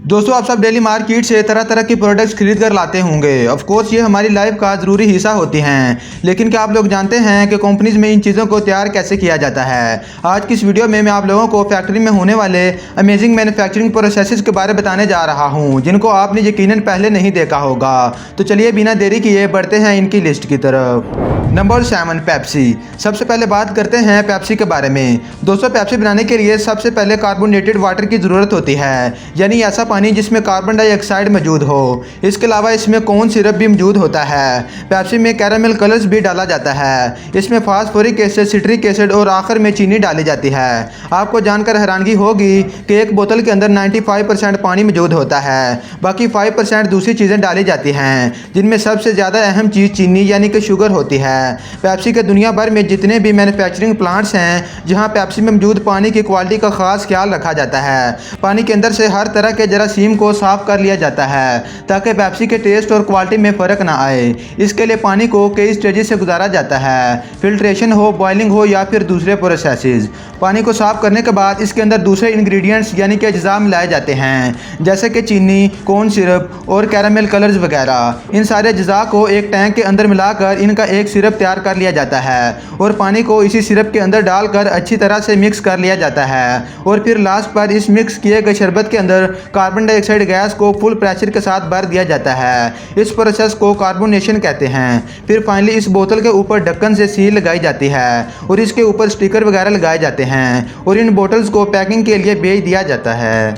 दोस्तों आप सब डेली मार्केट से तरह तरह के प्रोडक्ट्स खरीद कर लाते होंगे। ऑफ कोर्स ये हमारी लाइफ का ज़रूरी हिस्सा होती हैं, लेकिन क्या आप लोग जानते हैं कि कंपनीज में इन चीज़ों को तैयार कैसे किया जाता है। आज की इस वीडियो में मैं आप लोगों को फैक्ट्री में होने वाले अमेजिंग मैन्युफैक्चरिंग प्रोसेसेस के बारे में बताने जा रहा हूँ, जिनको आपने यकीनन पहले नहीं देखा होगा। तो चलिए बिना देरी किए बढ़ते हैं इनकी लिस्ट की तरफ। Number 7, Pepsi. सबसे पहले बात करते हैं पेप्सी के बारे में। दोस्तों पेप्सी बनाने के लिए सबसे पहले कार्बोनेटेड वाटर की ज़रूरत होती है, यानी ऐसा पानी जिसमें कार्बन डाइऑक्साइड मौजूद हो। इसके अलावा इसमें कॉर्न सिरप भी मौजूद होता है। पेप्सी में कैरामल कलर्स भी डाला जाता है। इसमें फास्फोरिक एसिड, सिट्रिक एसिड और आखिर में चीनी डाली जाती है। आपको जानकर हैरानगी होगी कि एक बोतल के अंदर 95% पानी मौजूद होता है, बाकी 5% दूसरी चीज़ें डाली जाती हैं, जिनमें सबसे ज़्यादा अहम चीज़ चीनी यानी कि शुगर होती है। पेप्सी के दुनिया भर में जितने भी मैन्युफैक्चरिंग प्लांट्स हैं, जहां पेप्सी में मौजूद पानी की क्वालिटी का खास ख्याल रखा जाता है। पानी के अंदर से हर तरह के जरासीम को साफ कर लिया जाता है, ताकि पेप्सी के टेस्ट और क्वालिटी में फ़र्क ना आए। इसके लिए पानी को कई स्टेजेस से गुजारा जाता है, फिल्ट्रेशन हो, बॉइलिंग हो या फिर दूसरे प्रोसेसेस। पानी को साफ करने के बाद इसके अंदर दूसरे इंग्रेडिएंट्स यानी कि अज्जा मिलाए जाते हैं, जैसे कि चीनी, कॉर्न सिरप और कैरामल कलर्स वगैरह। इन सारे अज्जा को एक टैंक के अंदर मिलाकर इनका एक सिरप तैयार कर लिया जाता है और पानी को इसी सिरप के अंदर डालकर अच्छी तरह से मिक्स कर लिया जाता है। और फिर लास्ट पर इस मिक्स किए गए शरबत के अंदर कार्बन डाइऑक्साइड गैस को फुल प्रेशर के साथ भर दिया जाता है। इस प्रोसेस को कार्बोनेशन कहते हैं। फिर फाइनली इस बोतल के ऊपर ढक्कन से सील लगाई जाती है और इसके ऊपर स्टिकर वगैरह लगाए जाते हैं और इन बोतल्स को पैकिंग के लिए भेज दिया जाता है।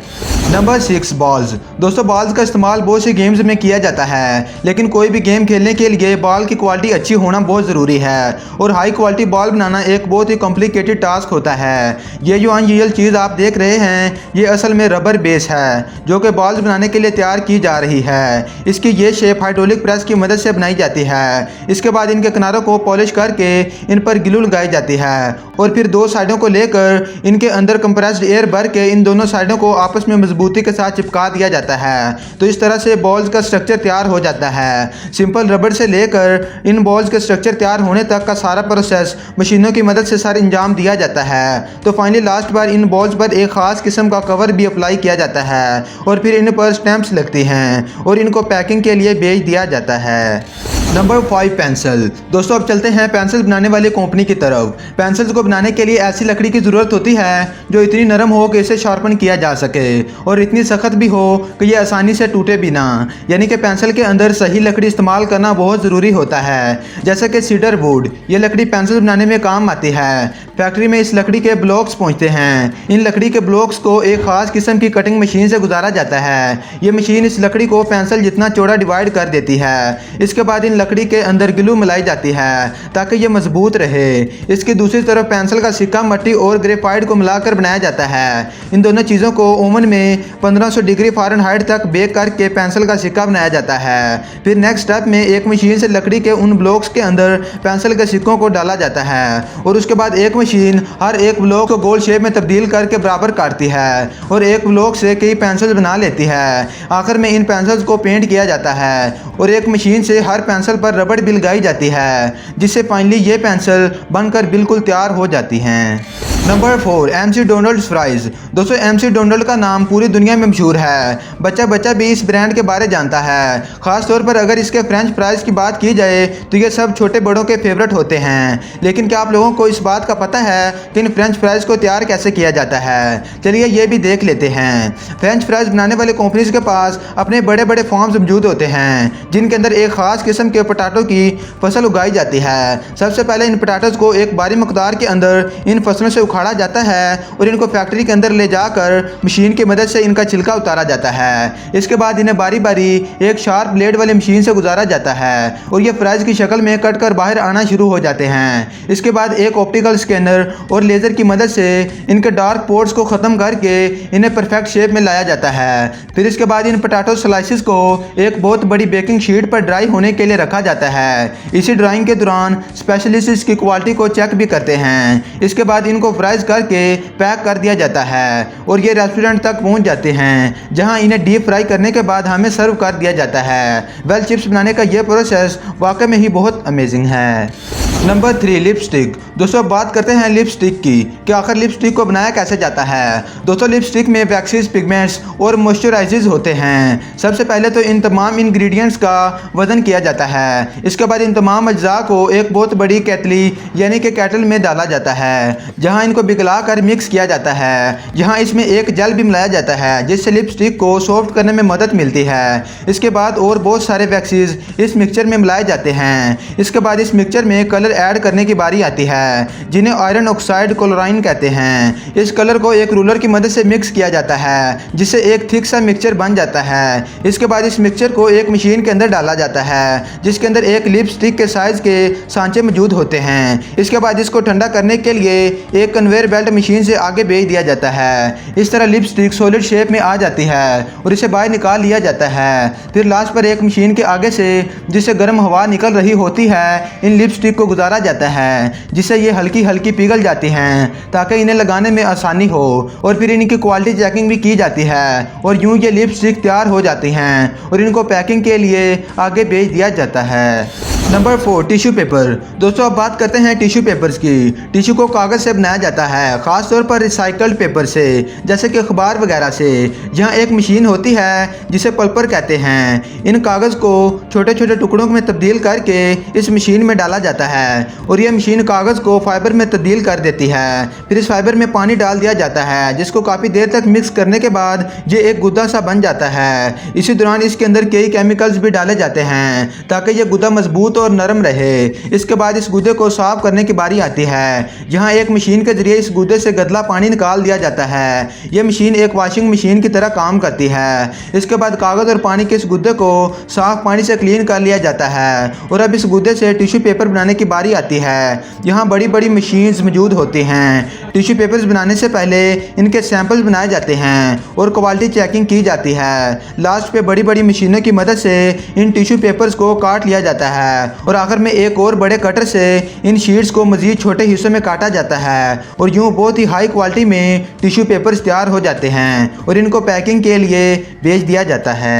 Number 6, balls. दोस्तों बॉल्स का इस्तेमाल बहुत से गेम्स में किया जाता है, लेकिन कोई भी गेम खेलने के लिए बॉल की क्वालिटी अच्छी होना बहुत ज़रूरी है और हाई क्वालिटी बॉल बनाना एक बहुत ही कॉम्प्लिकेटेड टास्क होता है। ये जो अनयूजुअल चीज़ आप देख रहे हैं, ये असल में रबर बेस है, जो कि बॉल्स बनाने के लिए तैयार की जा रही है। इसकी ये शेप हाइड्रोलिक प्रेस की मदद से बनाई जाती है। इसके बाद इनके किनारों को पॉलिश करके इन पर ग्लू लगाई जाती है और फिर दो साइडों को लेकर इनके अंदर कंप्रेस्ड एयर भर के इन दोनों साइडों को आपस में मजबूती के साथ चिपका दिया जाता है। तो इस तरह से बॉल्स का स्ट्रक्चर तैयार हो जाता है। सिंपल रबड़ से लेकर इन बॉल्स के स्ट्रक्चर तैयार होने तक का सारा प्रोसेस मशीनों की मदद से सारा अंजाम दिया जाता है। तो फाइनली लास्ट बार इन बॉल्स पर एक ख़ास किस्म का कवर भी अप्लाई किया जाता है और फिर इन पर स्टैंप्स लगती हैं और इनको पैकिंग के लिए भेज दिया जाता है। Number 5, pencil. दोस्तों अब चलते हैं पेंसिल बनाने वाली कंपनी की तरफ। पेंसिल्स को बनाने के लिए ऐसी लकड़ी की ज़रूरत होती है जो इतनी नरम हो कि इसे शार्पन किया जा सके और इतनी सख्त भी हो कि ये आसानी से टूटे भी ना। यानी कि पेंसिल के अंदर सही लकड़ी इस्तेमाल करना बहुत ज़रूरी होता है, जैसे कि सीडर वुड। ये लकड़ी पेंसिल बनाने में काम आती है। फैक्ट्री में इस लकड़ी के ब्लॉक्स पहुँचते हैं। इन लकड़ी के ब्लॉक्स को एक ख़ास किस्म की कटिंग मशीन से गुजारा जाता है। ये मशीन इस लकड़ी को पेंसिल जितना चौड़ा डिवाइड कर देती है। इसके बाद इन लकड़ी के अंदर ग्लू मिलाई जाती है ताकि ये मजबूत रहे। इसकी दूसरी तरफ पेंसिल का सिक्का मट्टी और ग्रेफाइट को मिलाकर बनाया जाता है। इन दोनों चीज़ों को ओवन में 1500 डिग्री फ़ारेनहाइट तक बेक करके पेंसिल का सिक्का बनाया जाता है। फिर नेक्स्ट स्टेप में एक मशीन से लकड़ी के उन ब्लॉक्स के अंदर पेंसिल के सिक्कों को डाला जाता है और उसके बाद एक मशीन हर एक ब्लॉक को गोल शेप में तब्दील करके बराबर काटती है और एक ब्लॉक से कई पेंसिल बना लेती है। आखिर में इन पेंसिल्स को पेंट किया जाता है और एक मशीन से हर पेंसिल पर रबड़ भी लगाई जाती है, जिससे फाइनली ये पेंसिल बनकर बिल्कुल तैयार हो जाती हैं। Number 4, MC Donald's fries. दोस्तों MC डोनाल्ड का नाम पूरी दुनिया में मशहूर है। बच्चा बच्चा भी इस ब्रांड के बारे जानता है। ख़ास तौर पर अगर इसके फ्रेंच फ्राइज़ की बात की जाए तो ये सब छोटे बड़ों के फेवरेट होते हैं। लेकिन क्या आप लोगों को इस बात का पता है कि इन फ्रेंच फ्राइज़ को तैयार कैसे किया जाता है? चलिए ये भी देख लेते हैं। फ्रेंच फ्राइज़ बनाने वाले कंपनीज के पास अपने बड़े बड़े फार्म्स मौजूद होते हैं, जिनके अंदर एक ख़ास किस्म के पोटैटो की फसल उगाई जाती है। सबसे पहले इन पोटैटोज को एक भारी मकदार के अंदर इन फसलों से उखाड़ा जाता है और इनको फैक्ट्री के अंदर ले जाकर मशीन की मदद से इनका छिलका उतारा जाता है। इसके बाद इन्हें बारी बारी एक शार्प ब्लेड वाली मशीन से गुजारा जाता है और ये फ्राइज की शक्ल में कट कर बाहर आना शुरू हो जाते हैं। इसके बाद एक ऑप्टिकल स्कैनर और लेज़र की मदद से इनके डार्क पोर्ट्स को ख़त्म करके इन्हें परफेक्ट शेप में लाया जाता है। फिर इसके बाद इन पोटैटो स्लाइसिस को एक बहुत बड़ी बेकिंग शीट पर ड्राई होने के लिए रखा जाता है। इसी ड्राइंग के दौरान स्पेशलिस्ट इसकी क्वालिटी को चेक भी करते हैं। इसके बाद इनको फ्राइज करके पैक कर दिया जाता है और ये रेस्टोरेंट तक पहुंच जाते हैं, जहां इन्हें डीप फ्राई करने के बाद हमें सर्व कर दिया जाता है। चिप्स बनाने का ये प्रोसेस वाकई में ही बहुत अमेजिंग है। Number 3 lipstick. दोस्तों बात करते हैं लिपस्टिक की कि आखिर लिपस्टिक को बनाया कैसे जाता है। दोस्तों लिपस्टिक में वैक्सीज, पिगमेंट्स और मॉइस्चराइजर्स होते हैं। सबसे पहले तो इन तमाम इंग्रेडिएंट्स का वजन किया जाता है। इसके बाद इन तमाम अज्जा को एक बहुत बड़ी केतली यानी कि केटल में डाला जाता है, जहां इनको पिघला कर मिक्स किया जाता है। यहाँ इसमें एक जेल भी मिलाया जाता है जिससे लिपस्टिक को सॉफ्ट करने में मदद मिलती है। इसके बाद और बहुत सारे वैक्सीज इस मिक्सचर में मिलाए जाते हैं। इसके बाद इस मिक्सचर में कलर ऐड करने की बारी आती है जिन्हें आयरन ऑक्साइड क्लोराइन कहते हैं। इस कलर को एक रूलर की मदद से मिक्स किया जाता है जिससे एक थिक सा मिक्सचर बन जाता है। इसके बाद इस मिक्सचर को एक मशीन के अंदर डाला जाता है जिसके अंदर एक लिपस्टिक के साइज के सांचे मौजूद होते हैं। इसके बाद इसको ठंडा करने के लिए एक कन्वेयर बेल्ट मशीन से आगे भेज दिया जाता है। इस तरह लिपस्टिक सॉलिड शेप में आ जाती है और इसे बाहर निकाल लिया जाता है। फिर लास्ट पर एक मशीन के आगे से जिससे गर्म हवा निकल रही होती है इन लिपस्टिक को गुजारा जाता है जिससे ये हल्की हल्की पिघल जाती हैं ताकि इन्हें लगाने में आसानी हो। और फिर इनकी क्वालिटी चेकिंग भी की जाती है और यूं ये लिपस्टिक तैयार हो जाती हैं और इनको पैकिंग के लिए आगे भेज दिया जाता है। Number 4 tissue paper. दोस्तों अब बात करते हैं टिश्यू पेपर्स की। टिश्यू को कागज़ से बनाया जाता है, ख़ास तौर पर रिसाइकल्ड पेपर से, जैसे कि अखबार वगैरह से। यहाँ एक मशीन होती है जिसे पल्पर कहते हैं। इन कागज़ को छोटे छोटे टुकड़ों में तब्दील करके इस मशीन में डाला जाता है और यह मशीन कागज़ को फाइबर में तब्दील कर देती है। फिर इस फाइबर में पानी डाल दिया जाता है जिसको काफ़ी देर तक मिक्स करने के बाद ये एक गुद्दा सा बन जाता है। इसी दौरान इसके अंदर कई केमिकल्स भी डाले जाते हैं ताकि ये गुद्दा मजबूत और नरम रहे। इसके बाद इस गुदे को साफ करने की बारी आती है। यहाँ एक मशीन के जरिए इस गुदे से गदला पानी निकाल दिया जाता है। यह मशीन एक वॉशिंग मशीन की तरह काम करती है। इसके बाद कागज़ और पानी के इस गुदे को साफ पानी से क्लीन कर लिया जाता है और अब इस गुदे से टिश्यू पेपर बनाने की बारी आती है। यहाँ बड़ी बड़ी मशीन्स मौजूद होती हैं। टिश्यू पेपर्स बनाने से पहले इनके सैंपल्स बनाए जाते हैं और क्वालिटी चेकिंग की जाती है। लास्ट पे बड़ी बड़ी मशीनों की मदद से इन टिश्यू पेपर्स को काट लिया जाता है और आखिर में एक और बड़े कटर से इन शीट्स को मजीद छोटे हिस्सों में काटा जाता है और यूँ बहुत ही हाई क्वालिटी में टिश्यू पेपर्स तैयार हो जाते हैं और इनको पैकिंग के लिए भेज दिया जाता है।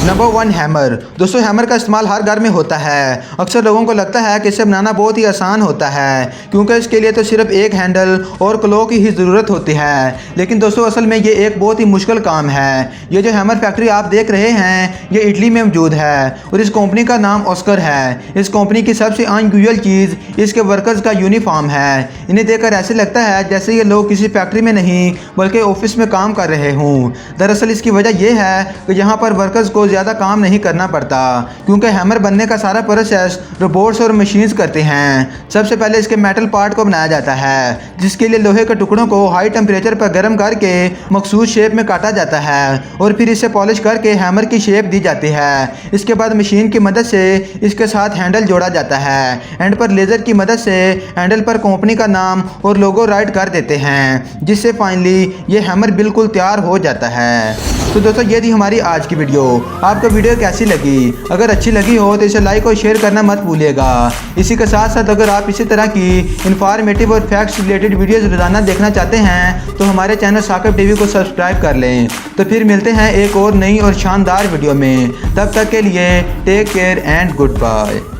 Number 1 hammer. दोस्तों हैमर का इस्तेमाल हर घर में होता है। अक्सर लोगों को लगता है कि इसे बनाना बहुत ही आसान होता है क्योंकि इसके लिए तो सिर्फ एक हैंडल और क्लॉ की ही ज़रूरत होती है, लेकिन दोस्तों असल में ये एक बहुत ही मुश्किल काम है। ये जो हैमर फैक्ट्री आप देख रहे हैं ये इटली में मौजूद है और इस कंपनी का नाम ऑस्कर है। इस कंपनी की सबसे अनयूजुअल चीज़ इसके वर्कर्स का यूनिफॉर्म है। इन्हें देखकर ऐसे लगता है जैसे ये लोग किसी फैक्ट्री में नहीं बल्कि ऑफिस में काम कर रहे हों। दरअसल इसकी वजह यह है कि यहाँ पर वर्कर्स को ज़्यादा काम नहीं करना पड़ता क्योंकि हैमर बनने का सारा प्रोसेस रोबोट्स और मशीन्स करते हैं। सबसे पहले इसके मेटल पार्ट को बनाया जाता है जिसके लिए लोहे के टुकड़ों को हाई टेम्परेचर पर गर्म करके मखसूस शेप में काटा जाता है और फिर इसे पॉलिश करके हैमर की शेप दी जाती है। इसके बाद मशीन की मदद से इसके साथ हैंडल जोड़ा जाता है। एंड पर लेज़र की मदद से हैंडल पर कंपनी का नाम और लोगो राइट कर देते हैं जिससे फाइनली ये हैमर बिल्कुल तैयार हो जाता है। तो दोस्तों ये थी हमारी आज की वीडियो। आपको वीडियो कैसी लगी? अगर अच्छी लगी हो तो इसे लाइक और शेयर करना मत भूलिएगा। इसी के साथ साथ अगर आप इसी तरह की इंफॉर्मेटिव और फैक्ट्स रिलेटेड वीडियोज़ रोजाना देखना चाहते हैं तो हमारे चैनल साकिब टीवी को सब्सक्राइब कर लें। तो फिर मिलते हैं एक और नई और शानदार वीडियो में। तब तक के लिए take care and good bye.